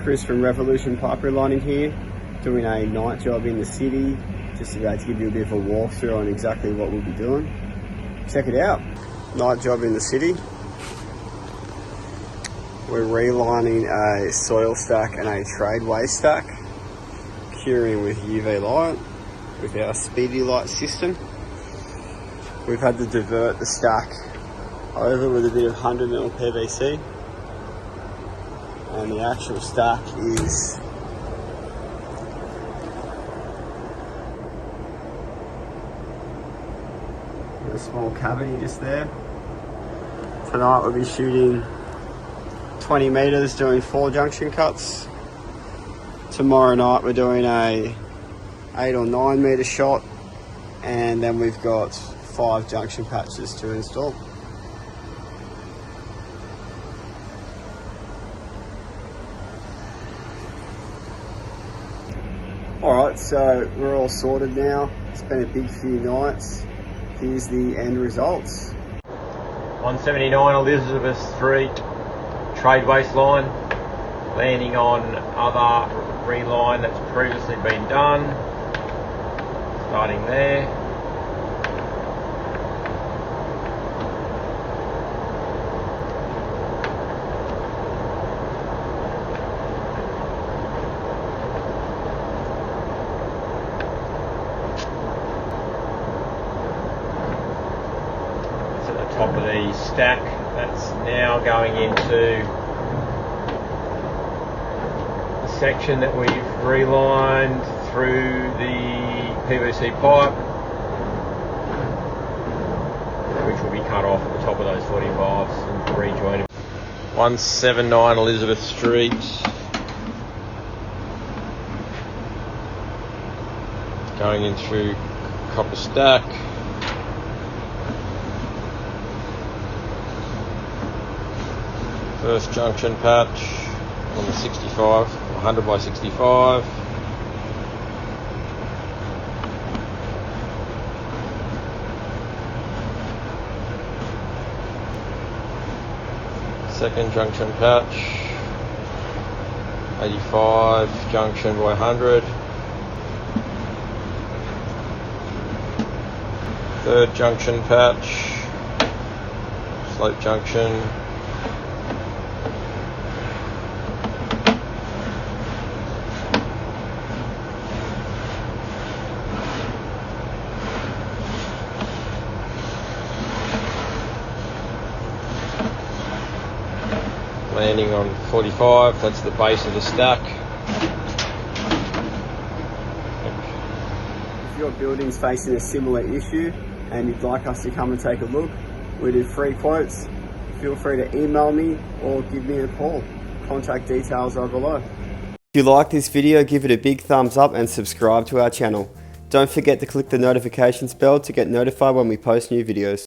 Chris from Revolution Pipe Relining here, doing a night job in the city. Just about to give you a bit of a walkthrough on exactly what we'll be doing. Check it out. Night job in the city. We're relining a soil stack and a trade waste stack, curing with UV light with our Speedy Light system. We've had to divert the stack over with a bit of 100mm PVC, and the actual stack is a small cavity just there. Tonight we'll be shooting 20 meters doing 4 junction cuts. Tomorrow night we're doing a 8 or 9 meter shot, and then we've got 5 junction patches to install. Alright, so we're all sorted now. It's been a big few nights. Here's the end results. 179 Elizabeth Street, trade waste line, landing on other reline that's previously been done. Starting there. Top of the stack, that's now going into the section that we've relined through the PVC pipe, which will be cut off at the top of those 45s and rejoined. 179 Elizabeth Street. Going in through copper stack. First junction patch on the 65, 100 by 65. Second junction patch, 85 junction by 100. Third junction patch, slope junction. Landing on 45, that's the base of the stack. If your building's facing a similar issue and you'd like us to come and take a look, we do free quotes. Feel free to email me or give me a call. Contact details are below. If you like this video, give it a big thumbs up and subscribe to our channel. Don't forget to click the notifications bell to get notified when we post new videos.